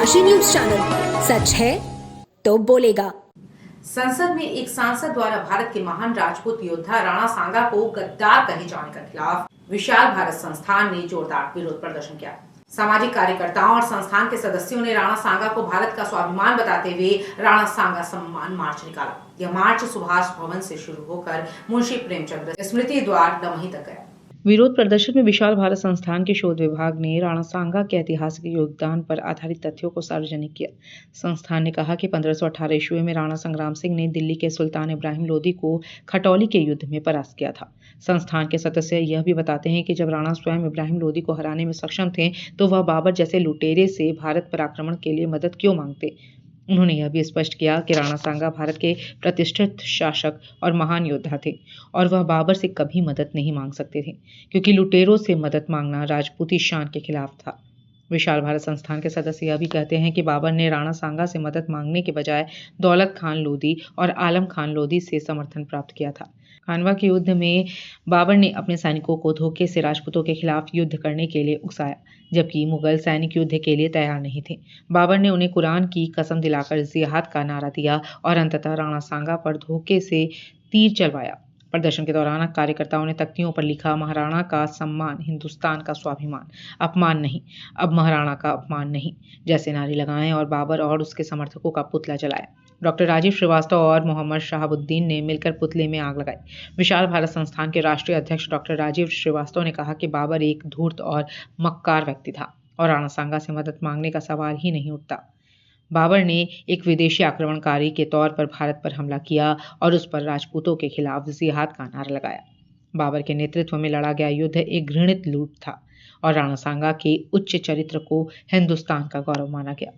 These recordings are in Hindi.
डनकाशी न्यूज चैनल, सच है तो बोलेगा। संसद में एक सांसद द्वारा भारत के महान राजपूत योद्धा राणा सांगा को गद्दार कहे जाने के खिलाफ विशाल भारत संस्थान ने जोरदार विरोध प्रदर्शन किया। सामाजिक कार्यकर्ताओं और संस्थान के सदस्यों ने राणा सांगा को भारत का स्वाभिमान बताते हुए राणा सांगा सम्मान मार्च निकाला। यह मार्च सुभाष भवन से शुरू होकर मुंशी प्रेमचंद स्मृति द्वार दमही तक गया। विरोध प्रदर्शन में विशाल भारत संस्थान के शोध विभाग ने राणा सांगा के ऐतिहासिक योगदान पर आधारित तथ्यों को सार्वजनिक किया। संस्थान ने कहा कि 1518 ईस्वी में राणा संग्राम सिंह ने दिल्ली के सुल्तान इब्राहिम लोदी को खटौली के युद्ध में परास्त किया था। संस्थान के सदस्य यह भी बताते हैं कि जब राणा स्वयं इब्राहिम लोदी को हराने में सक्षम थे तो वह बाबर जैसे लुटेरे से भारत पर आक्रमण के लिए मदद क्यों मांगते। उन्होंने यह भी स्पष्ट किया कि राणा सांगा भारत के प्रतिष्ठित शासक और महान योद्धा थे और वह बाबर से कभी मदद नहीं मांग सकते थे, क्योंकि लुटेरों से मदद मांगना राजपूती शान के खिलाफ था। विशाल भारत संस्थान के सदस्य यह भी कहते हैं कि बाबर ने राणा सांगा से मदद मांगने के बजाय दौलत खान लोदी और आलम खान लोदी से समर्थन प्राप्त किया था। खानवा के युद्ध में बाबर ने अपने सैनिकों को धोखे से राजपूतों के खिलाफ युद्ध करने के लिए उकसाया, जबकि मुगल सैनिक युद्ध के लिए तैयार नहीं थे। बाबर ने उन्हें कुरान की कसम दिलाकर जिहाद का नारा दिया और अंततः राणा सांगा पर धोखे से तीर चलवाया। प्रदर्शन के दौरान कार्यकर्ताओं ने तख्तियों पर लिखा, महाराणा का सम्मान हिंदुस्तान का स्वाभिमान, अपमान नहीं, अब महाराणा का अपमान नहीं जैसे नारे लगाए और बाबर और उसके समर्थकों का पुतला जलाया। डॉक्टर राजीव श्रीवास्तव और मोहम्मद शहाबुद्दीन ने मिलकर पुतले में आग लगाई। विशाल भारत संस्थान के राष्ट्रीय अध्यक्ष डॉक्टर राजीव श्रीवास्तव ने कहा कि बाबर एक धूर्त और मक्कार व्यक्ति था और राणा सांगा से मदद मांगने का सवाल ही नहीं उठता। बाबर ने एक विदेशी आक्रमणकारी के तौर पर भारत पर हमला किया और उस पर राजपूतों के खिलाफ जिहाद का नारा लगाया। बाबर के नेतृत्व में लड़ा गया युद्ध एक घृणित लूट था और राणा सांगा के उच्च चरित्र को हिंदुस्तान का गौरव माना गया।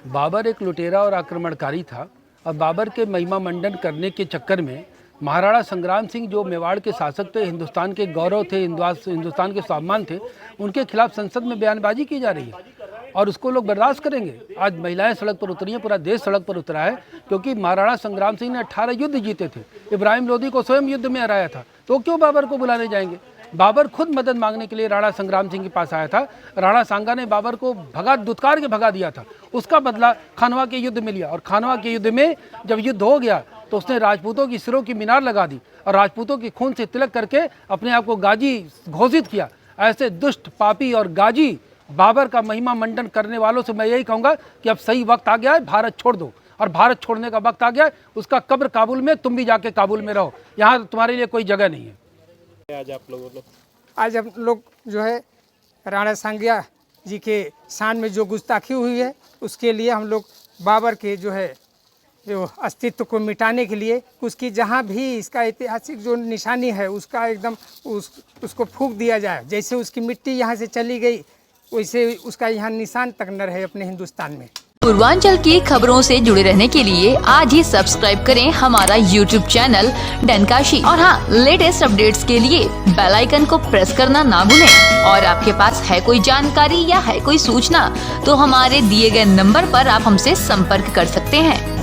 बाबर एक लुटेरा और आक्रमणकारी था और बाबर के महिमा मंडन करने के चक्कर में महाराणा संग्राम सिंह जो मेवाड़ के शासक थे, हिंदुस्तान के गौरव थे, हिंदुस्तान के स्वाभिमान थे, उनके खिलाफ संसद में बयानबाजी की जा रही है और उसको लोग बर्दाश्त करेंगे। आज महिलाएं सड़क पर उतरी हैं, पूरा देश सड़क पर उतरा है, क्योंकि महाराणा संग्राम सिंह ने 18 युद्ध जीते थे, इब्राहिम लोदी को स्वयं युद्ध में हराया था, तो क्यों बाबर को बुलाने जाएंगे। बाबर खुद मदद मांगने के लिए राणा संग्राम सिंह के पास आया था। राणा सांगा ने बाबर को दुत्कार के भगा दिया था। उसका बदला खानवा के युद्ध में लिया और खानवा के युद्ध में जब युद्ध हो गया तो उसने राजपूतों की सिरों की मीनार लगा दी और राजपूतों के खून से तिलक करके अपने आप को गाजी घोषित किया। ऐसे दुष्ट, पापी और गाजी बाबर का महिमा मंडन करने वालों से मैं यही कहूँगा कि अब सही वक्त आ गया है, भारत छोड़ दो और भारत छोड़ने का वक्त आ गया है। उसका कब्र काबुल में, तुम भी जाके काबुल में रहो, यहाँ तुम्हारे लिए कोई जगह नहीं है। आज हम लोग जो है राणा सांगा जी के शान में जो गुस्ताखी हुई है उसके लिए हम लोग बाबर के जो है जो अस्तित्व को मिटाने के लिए उसकी जहाँ भी इसका ऐतिहासिक जो निशानी है उसका एकदम उसको फूंक दिया जाए। जैसे उसकी मिट्टी यहाँ से चली गई वैसे उसका यहाँ निशान तक न रहे अपने हिंदुस्तान में। पूर्वांचल की खबरों से जुड़े रहने के लिए आज ही सब्सक्राइब करें हमारा YouTube चैनल डनकाशी और हाँ, लेटेस्ट अपडेट्स के लिए बेल आइकन को प्रेस करना ना भूलें। और आपके पास है कोई जानकारी या है कोई सूचना तो हमारे दिए गए नंबर पर आप हमसे संपर्क कर सकते हैं।